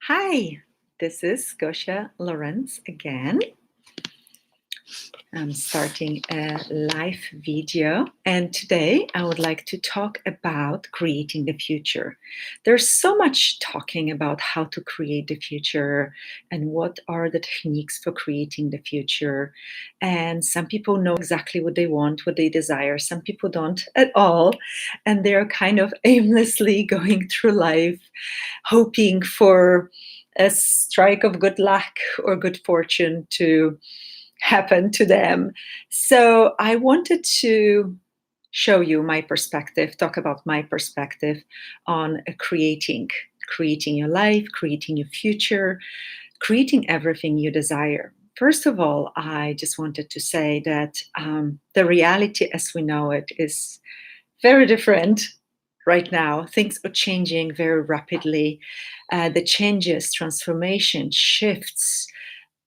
Hi, this is Gosia Lorenz again. I'm starting a live video, and today I would like to talk about creating the future. There's so much talking about how to create the future and what are the techniques for creating the future. And some people know exactly what they want, what they desire. Some people don't at all, and they're kind of aimlessly going through life, hoping for a strike of good luck or good fortune to happen to them. So I wanted to show you my perspective, talk about my perspective on creating your life, creating your future, creating everything you desire. First of all, I just wanted to say that the reality as we know it is very different right now. Things are changing very rapidly. The changes, transformation, shifts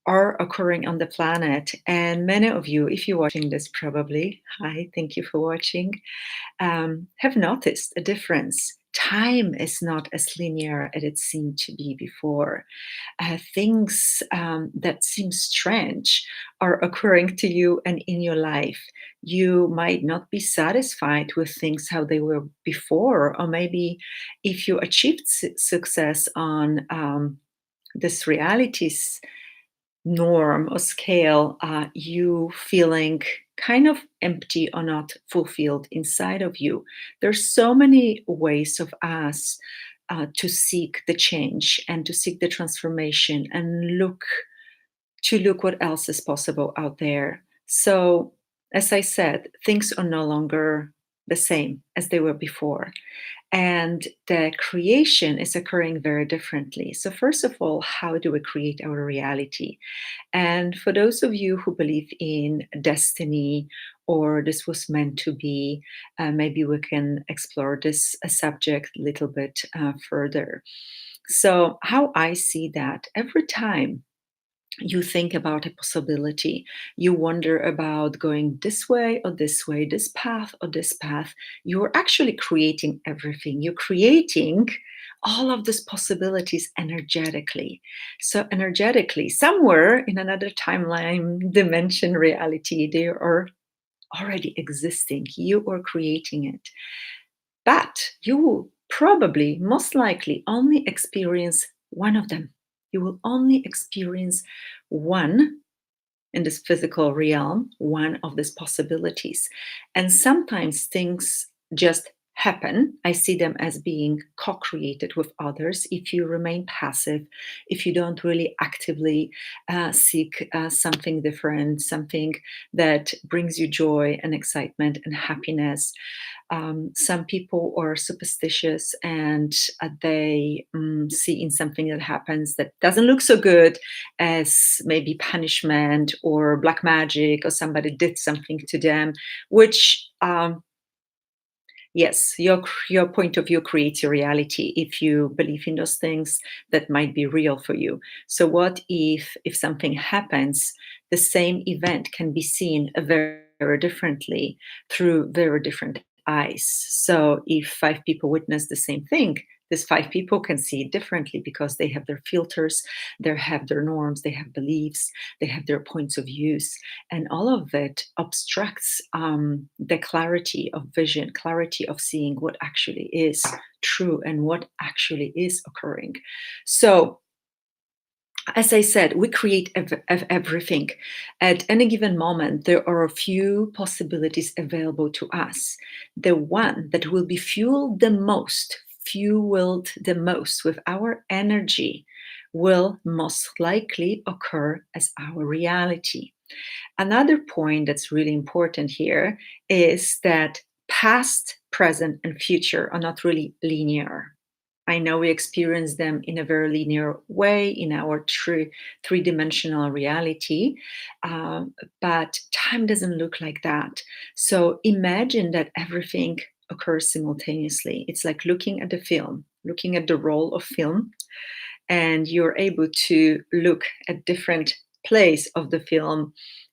are occurring on the planet. And many of you, if you're watching this, probably, hi, thank you for watching, have noticed a difference. Time is not as linear as it seemed to be before. Things that seem strange are occurring to you and in your life. You might not be satisfied with things how they were before, or maybe if you achieved success on this realities norm or scale, you feeling kind of empty or not fulfilled inside of you. There's so many ways of us to seek the change and to seek the transformation and look what else is possible out there. So, as I said, things are no longer the same as they were before. And the creation is occurring very differently. So, first of all, how do we create our reality? And for those of you who believe in destiny or this was meant to be, maybe we can explore this subject a little bit further. So, how I see that every time you think about a possibility, you wonder about going this way, this path or this path, you're actually creating everything. You're creating all of these possibilities energetically. So, energetically, somewhere in another timeline, dimension, reality, they are already existing. You are creating it. But you will probably, most likely, only experience one of them. You will only experience one in this physical realm, one of these possibilities. And sometimes things just happen. I see them as being co created with others. If you remain passive, if you don't really actively seek something different, something that brings you joy and excitement and happiness. Some people are superstitious and they see in something that happens that doesn't look so good as maybe punishment or black magic or somebody did something to them, which yes, your point of view creates your reality. If you believe in those things, that might be real for you. So what if something happens, the same event can be seen very, very differently through very different eyes. So if five people witness the same thing, these five people can see it differently because they have their filters, they have their norms, they have beliefs, they have their points of views, and all of it obstructs the clarity of vision, clarity of seeing what actually is true and what actually is occurring. So, as I said, we create everything. At any given moment, there are a few possibilities available to us. The one that will be fueled the most with our energy, will most likely occur as our reality. Another point that's really important here is that past, present, and future are not really linear. I know we experience them in a very linear way in our three-dimensional reality, but time doesn't look like that. So imagine that everything occurs simultaneously. It's like looking at the film, looking at the roll of film, and you're able to look at different plays of the film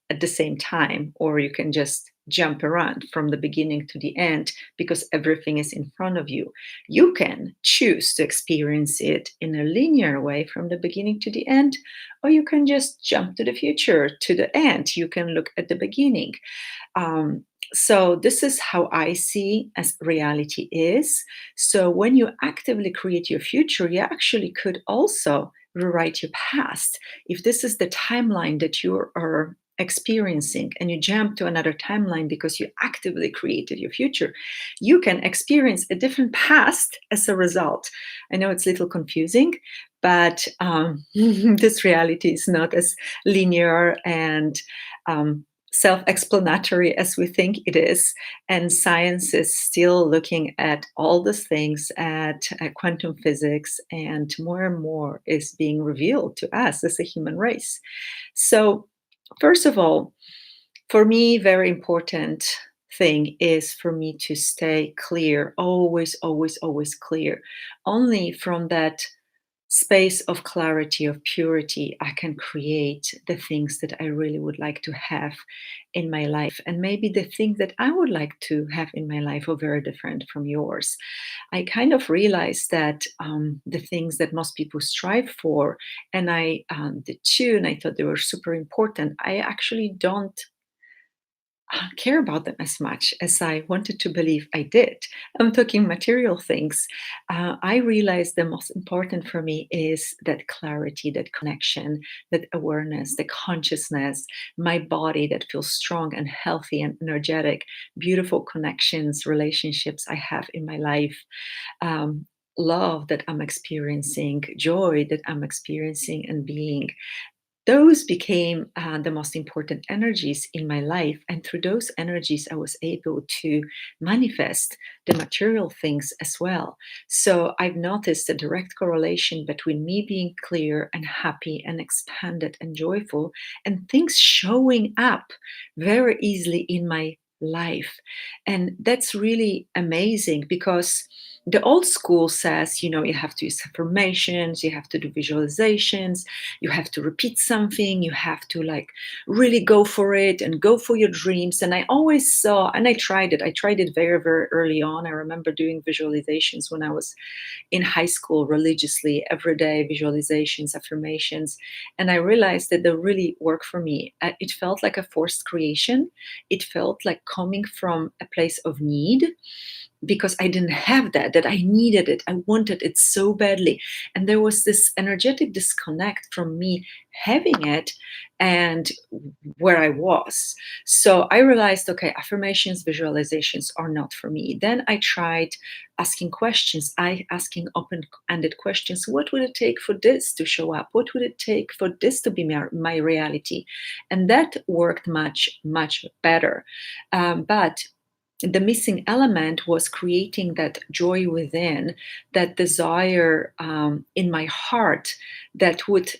at the same time, or you can just jump around from the beginning to the end because everything is in front of you. You can choose to experience it in a linear way from the beginning to the end, or you can just jump to the future, to the end. You can look at the beginning. Um, so this is how I see as reality is. So when you actively create your future, you actually could also rewrite your past. If this is the timeline that you are experiencing and you jump to another timeline because you actively created your future, you can experience a different past as a result. I know it's a little confusing, but this reality is not as linear and self-explanatory as we think it is, and science is still looking at all these things at quantum physics, and more is being revealed to us as a human race. So first of all, for me, very important thing is for me to stay clear, always clear. Only from that space of clarity, of purity, I can create the things that I really would like to have in my life. And maybe the things that I would like to have in my life are very different from yours. I kind of realized that the things that most people strive for, and I did too, and I thought they were super important, I actually don't care about them as much as I wanted to believe I did. I'm talking material things. I realized the most important for me is that clarity, that connection, that awareness, the consciousness, my body that feels strong and healthy and energetic, beautiful connections, relationships I have in my life. Um, Love that I'm experiencing, joy that I'm experiencing and being. Those became the most important energies in my life. And through those energies, I was able to manifest the material things as well. So I've noticed a direct correlation between me being clear and happy and expanded and joyful, and things showing up very easily in my life. And that's really amazing because the old school says, you have to use affirmations, you have to do visualizations, you have to repeat something, you have to like really go for it and go for your dreams. And I always saw, and I tried it very early on. I remember doing visualizations when I was in high school religiously, every day, visualizations, affirmations. And I realized that they really work for me. It felt like a forced creation. It felt like coming from a place of need, because I didn't have that I needed it. I wanted it so badly. And there was this energetic disconnect from me having it and where I was. So I realized, okay, affirmations, visualizations are not for me. Then I tried asking questions, asking open-ended questions. What would it take for this to show up? What would it take for this to be my reality? And that worked much better. But the missing element was creating that joy within, that desire in my heart that would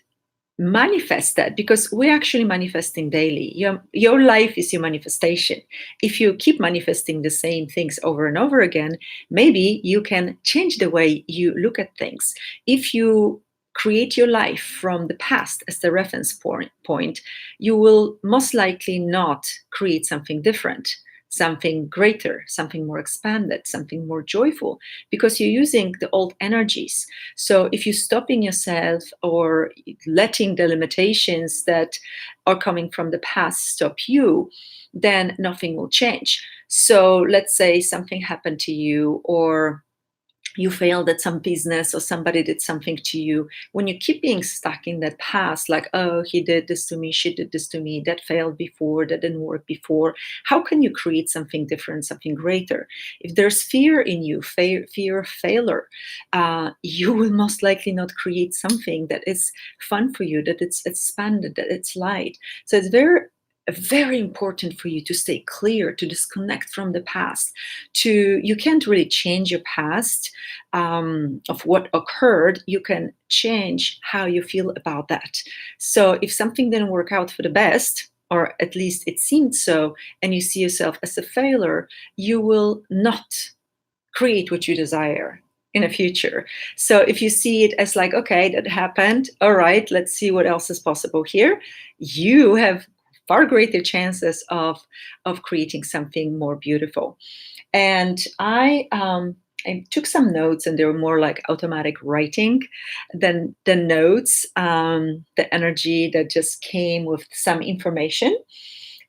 manifest that, because we're actually manifesting daily. Your life is your manifestation. If you keep manifesting the same things over and over again, maybe you can change the way you look at things. If you create your life from the past as the reference point, you will most likely not create something different, something greater, something more expanded, something more joyful, because you're using the old energies. So if you're stopping yourself or letting the limitations that are coming from the past stop you, then nothing will change. So let's say something happened to you, or you failed at some business, or somebody did something to you. When you keep being stuck in that past, like, oh, he did this to me, she did this to me, that failed before, that didn't work before, how can you create something different, something greater? If there's fear in you, fear of failure, you will most likely not create something that is fun for you, that it's expanded, that it's light. So it's very important for you to stay clear, to disconnect from the past. You can't really change your past of what occurred. You can change how you feel about that. So if something didn't work out for the best, or at least it seemed so, and you see yourself as a failure, you will not create what you desire in the future. So if you see it as like, okay, that happened, all right, let's see what else is possible here, you have far greater chances of creating something more beautiful. And I took some notes, and they were more like automatic writing than the notes, the energy that just came with some information.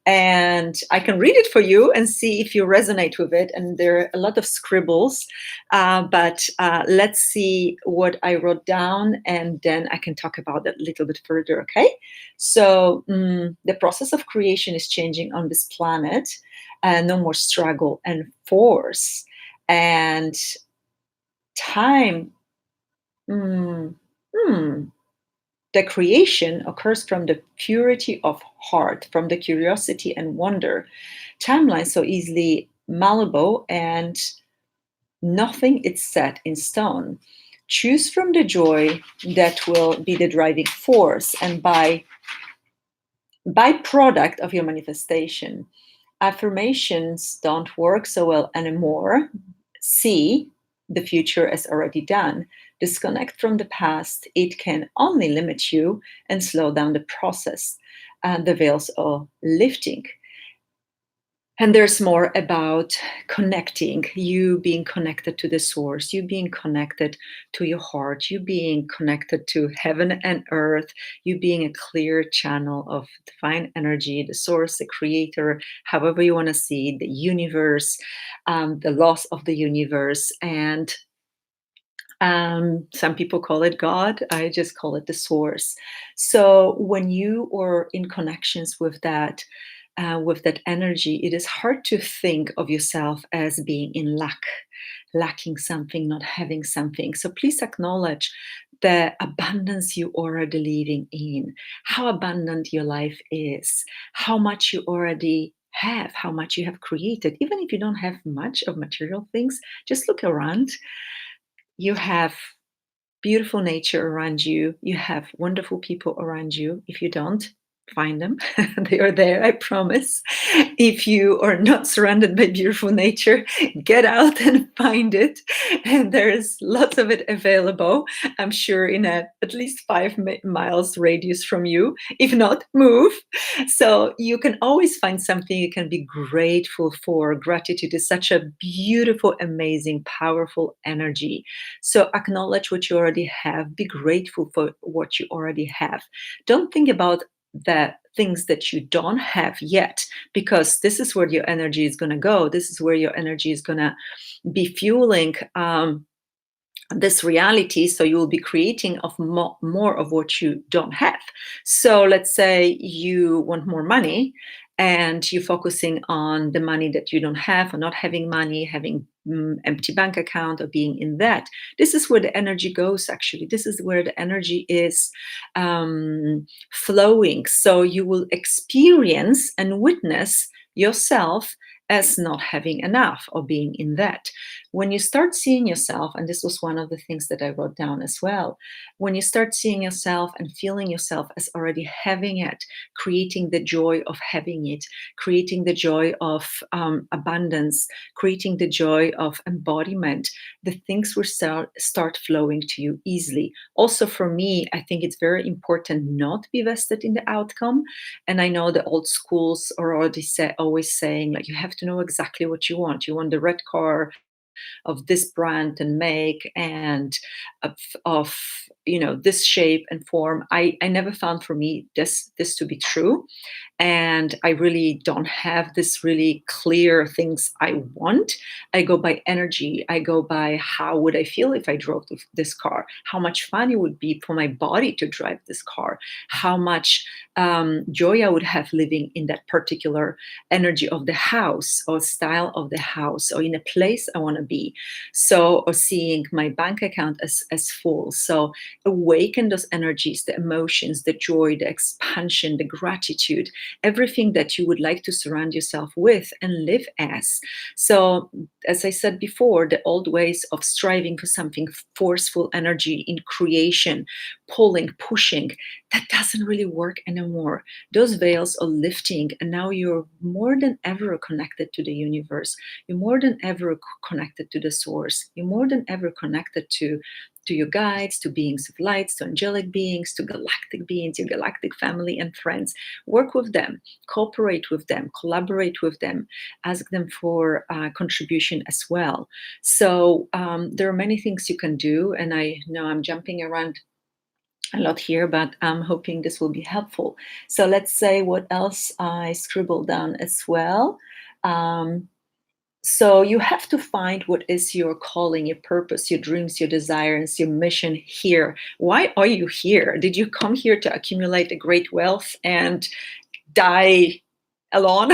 And I can read it for you and see if you resonate with it. And there are a lot of scribbles, but let's see what I wrote down, and then I can talk about it a little bit further, okay? So the process of creation is changing on this planet. No more struggle and force. And time, mm, hmm, the creation occurs from the purity of heart, from the curiosity and wonder. Timeline so easily malleable, and nothing is set in stone. Choose from the joy that will be the driving force and byproduct of your manifestation. Affirmations don't work so well anymore. See the future as already done. Disconnect from the past. It can only limit you and slow down the process. The veils are lifting. And there's more about connecting, you being connected to the source, you being connected to your heart, you being connected to heaven and earth, you being a clear channel of divine energy, the source, the creator, however you want to see it, the universe, the loss of the universe. And some people call it God. I just call it the source. So when you are in connections with that energy, it is hard to think of yourself as being in lack, lacking something, not having something. So please acknowledge the abundance you already living in, how abundant your life is, how much you already have, how much you have created. Even if you don't have much of material things, just look around. You have beautiful nature around you. You have wonderful people around you. If you don't, find them. They are there, I promise. If you are not surrounded by beautiful nature, get out and find it. And there's lots of it available, I'm sure, in at least 5 miles radius from you. If not, move. So you can always find something you can be grateful for. Gratitude is such a beautiful, amazing, powerful energy. So acknowledge what you already have. Be grateful for what you already have. Don't think about the things that you don't have yet, because this is where your energy is going to go. This is where your energy is going to be fueling this reality. So you will be creating of more of what you don't have. So let's say you want more money, and you're focusing on the money that you don't have, or not having money, having empty bank account, or being in that. This is where the energy goes. Actually, this is where the energy is flowing. So you will experience and witness yourself as not having enough, or being in that. When you start seeing yourself, and this was one of the things that I wrote down as well, when you start seeing yourself and feeling yourself as already having it, creating the joy of having it, creating the joy of abundance, creating the joy of embodiment, the things will start flowing to you easily. Also, for me, I think it's very important not to be vested in the outcome. And I know the old schools are already always saying, like, you have to know exactly what you want. You want the red car of this brand and make, and of this shape and form. I never found for me this to be true. And I really don't have this really clear things I want. I go by energy. I go by how would I feel if I drove this car, how much fun it would be for my body to drive this car, how much joy I would have living in that particular energy of the house, or style of the house, or in a place I want to be. So, or seeing my bank account as full. So awaken those energies, the emotions, the joy, the expansion, the gratitude, everything that you would like to surround yourself with and live as. So, as I said before, the old ways of striving for something, forceful energy in creation, pulling, pushing, that doesn't really work anymore. Those veils are lifting, and now you're more than ever connected to the universe. You're more than ever connected to the source. You're more than ever connected to to your guides, to beings of lights, to angelic beings, to galactic beings, your galactic family and friends. Work with them, cooperate with them, collaborate with them, ask them for contribution as well. So there are many things you can do, and I know I'm jumping around a lot here, but I'm hoping this will be helpful. So let's say what else I scribbled down as well. So you have to find what is your calling, your purpose, your dreams, your desires, your mission here. Why are you here? Did you come here to accumulate a great wealth and die alone?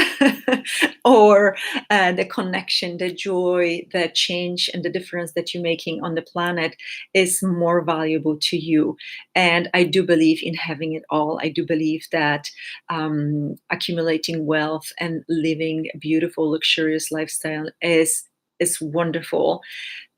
Or the connection, the joy, the change, and the difference that you're making on the planet is more valuable to you? And I do believe in having it all. I do believe that accumulating wealth and living a beautiful, luxurious lifestyle is wonderful.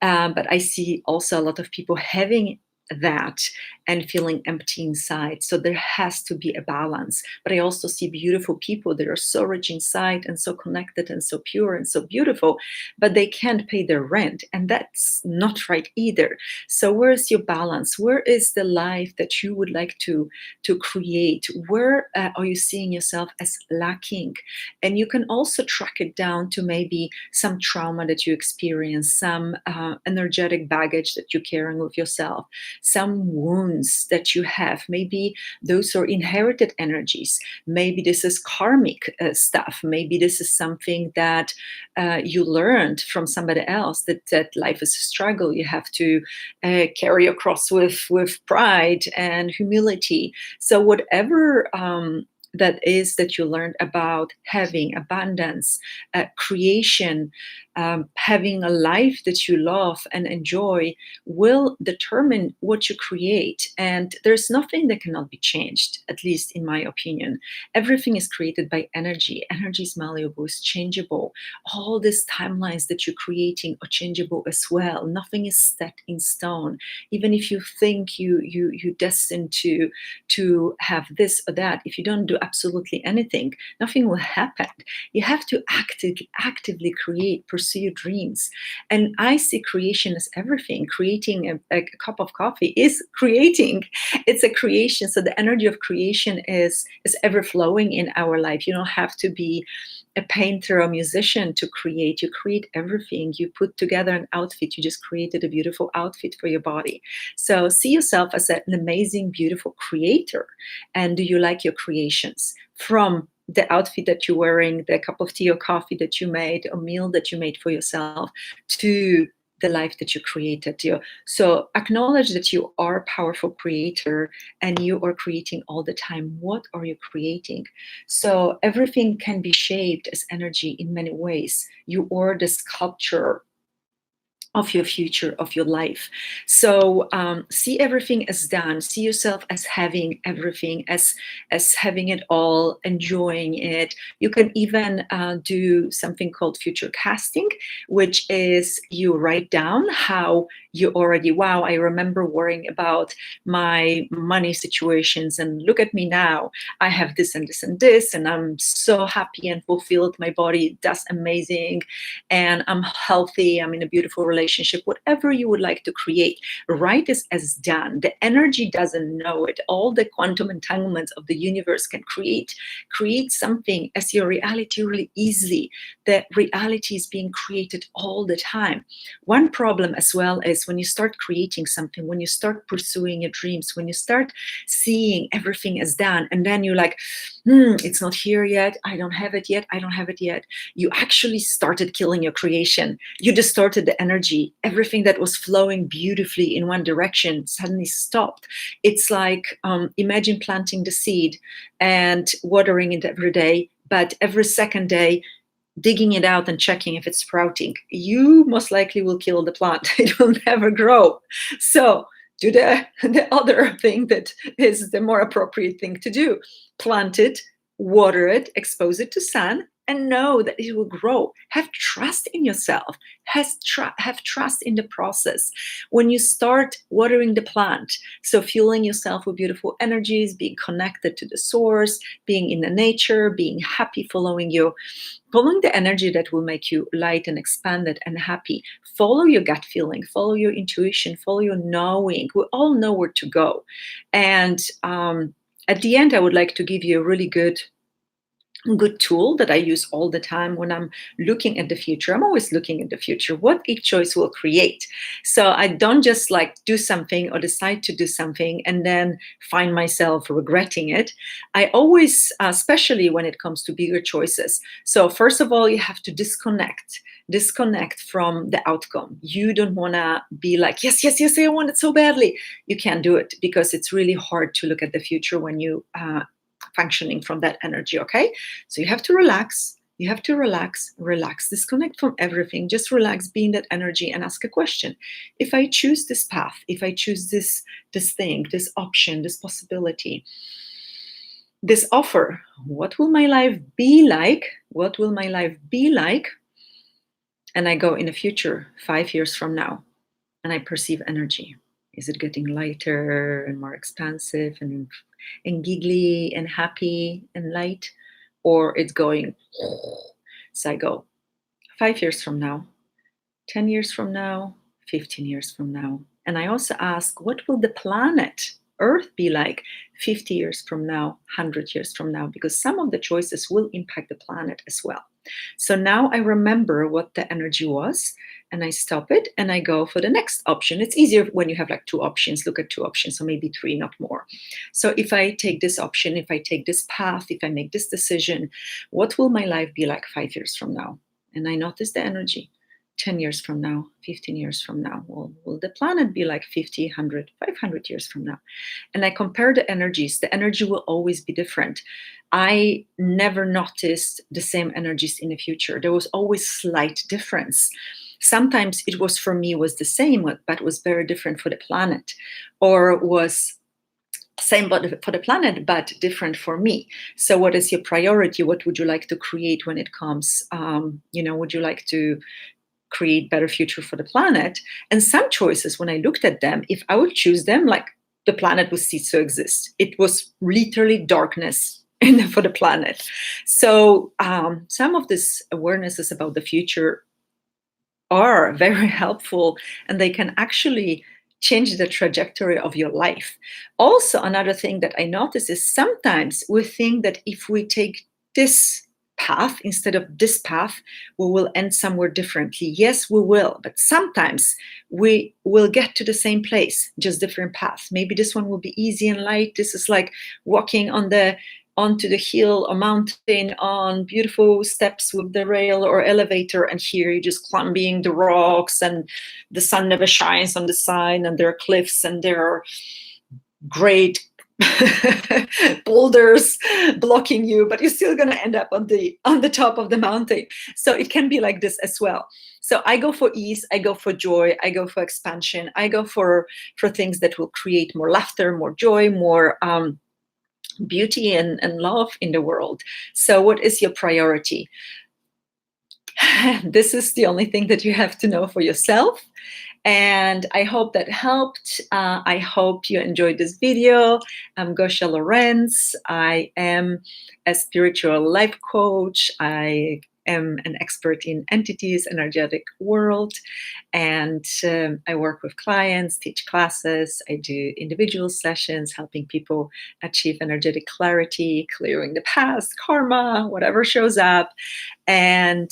But I see also a lot of people having that and feeling empty inside. So there has to be a balance. But I also see beautiful people that are so rich inside and so connected and so pure and so beautiful, but they can't pay their rent. And that's not right either. So where is your balance? Where is the life that you would like to create? Where are you seeing yourself as lacking? And you can also track it down to maybe some trauma that you experienced, some energetic baggage that you're carrying with yourself, some wounds that you have. Maybe those are inherited energies. Maybe this is karmic stuff. Maybe this is something that you learned from somebody else, that life is a struggle. You have to carry across with pride and humility. So whatever that is that you learned about having abundance, creation, having a life that you love and enjoy will determine what you create. And there's nothing that cannot be changed, at least in my opinion. Everything is created by energy. Energy is malleable, it's changeable. All these timelines that you're creating are changeable as well. Nothing is set in stone. Even if you think you're destined to have this or that, if you don't do absolutely anything, nothing will happen. You have to actively create, pursue your dreams. And I see creation as everything. Creating a cup of coffee is creating. It's a creation. So the energy of creation is ever flowing in our life. You don't have to be a painter or musician to create. You create everything. You put together an outfit. You just created a beautiful outfit for your body. So see yourself as an amazing, beautiful creator. And do you like your creations? From the outfit that you're wearing, the cup of tea or coffee that you made, a meal that you made for yourself, to the life that you created. So acknowledge that you are a powerful creator and you are creating all the time. What are you creating? So everything can be shaped as energy in many ways. You are the sculpture of your future, of your life. So see everything as done. See yourself as having everything, as having it all, enjoying it. You can even do something called future casting, which is you write down how you already, wow, I remember worrying about my money situations, and look at me now. I have this and this and this, and I'm so happy and fulfilled. My body does amazing, and I'm healthy. I'm in a beautiful relationship. Whatever you would like to create, write this as done. The energy doesn't know it. All the quantum entanglements of the universe can create something as your reality really easily. The reality is being created all the time. One problem as well is when you start creating something, when you start pursuing your dreams, when you start seeing everything as done, and then you're like, it's not here yet. I don't have it yet. I don't have it yet. You actually started killing your creation. You distorted the energy. Everything that was flowing beautifully in one direction suddenly stopped. It's like, imagine planting the seed and watering it every day, but every second day, digging it out and checking if it's sprouting. You most likely will kill the plant. It will never grow. So do the other thing that is the more appropriate thing to do. Plant it, water it, expose it to sun, and know that it will grow. Have trust in yourself. Have trust in the process. When you start watering the plant, so fueling yourself with beautiful energies, being connected to the source, being in the nature, being happy, following the energy that will make you light and expanded and happy. Follow your gut feeling, follow your intuition, follow your knowing. We all know where to go. And at the end, I would like to give you a really good tool that I use all the time when I'm looking at the future. I'm always looking at the future, what each choice will create. So I don't just like do something or decide to do something and then find myself regretting it. I always, especially when it comes to bigger choices. So first of all, you have to disconnect from the outcome. You don't want to be like, yes, yes, yes, I want it so badly. You can't do it because it's really hard to look at the future when you functioning from that energy. Okay, so you have to relax, disconnect from everything, just relax, be in that energy and ask a question. If I choose this path, if I choose this thing, this option, this possibility, this offer, what will my life be like? And I go in the future 5 years from now and I perceive energy. Is it getting lighter and more expansive and giggly and happy and light? Or it's going, so I go 5 years from now, 10 years from now, 15 years from now. And I also ask, what will the planet Earth be like 50 years from now, 100 years from now? Because some of the choices will impact the planet as well. So now I remember what the energy was and I stop it and I go for the next option. It's easier when you have like two options, look at two options, so maybe three, not more. So if I take this option, if I take this path, if I make this decision, what will my life be like 5 years from now? And I notice the energy. 10 years from now, 15 years from now, will the planet be like 50, 100, 500 years from now? And I compare the energies. The energy will always be different. I never noticed the same energies in the future. There was always slight difference. Sometimes it was for me was the same, but was very different for the planet, or was same but for the planet, but different for me. So what is your priority? What would you like to create when it comes, would you like to create better future for the planet? And some choices, when I looked at them, if I would choose them, like the planet would cease to exist. It was literally darkness for the planet. So some of these awarenesses about the future are very helpful, and they can actually change the trajectory of your life. Also, another thing that I notice is sometimes we think that if we take this path instead of this path, we will end somewhere differently. Yes, we will, but sometimes we will get to the same place, just different paths. Maybe this one will be easy and light. This is like walking onto the hill or mountain on beautiful steps with the rail or elevator, and here you're just climbing the rocks and the sun never shines on the side and there are cliffs and there are great boulders blocking you, but you're still going to end up on the top of the mountain. So it can be like this as well. So I go for ease, I go for joy, I go for expansion, I go for things that will create more laughter, more joy, more beauty and love in the world. So what is your priority? This is the only thing that you have to know for yourself. And I hope that helped. I hope you enjoyed this video. I'm Gosia Lorenz. I am a spiritual life coach. I am an expert in entities, energetic world, and I work with clients, teach classes. I do individual sessions, helping people achieve energetic clarity, clearing the past, karma, whatever shows up. And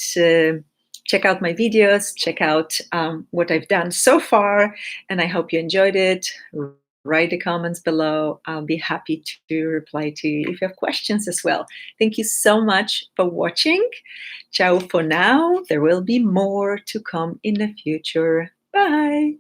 check out my videos, check out what I've done so far, and I hope you enjoyed it. Write the comments below. I'll be happy to reply to you if you have questions as well. Thank you so much for watching. Ciao for now. There will be more to come in the future. Bye.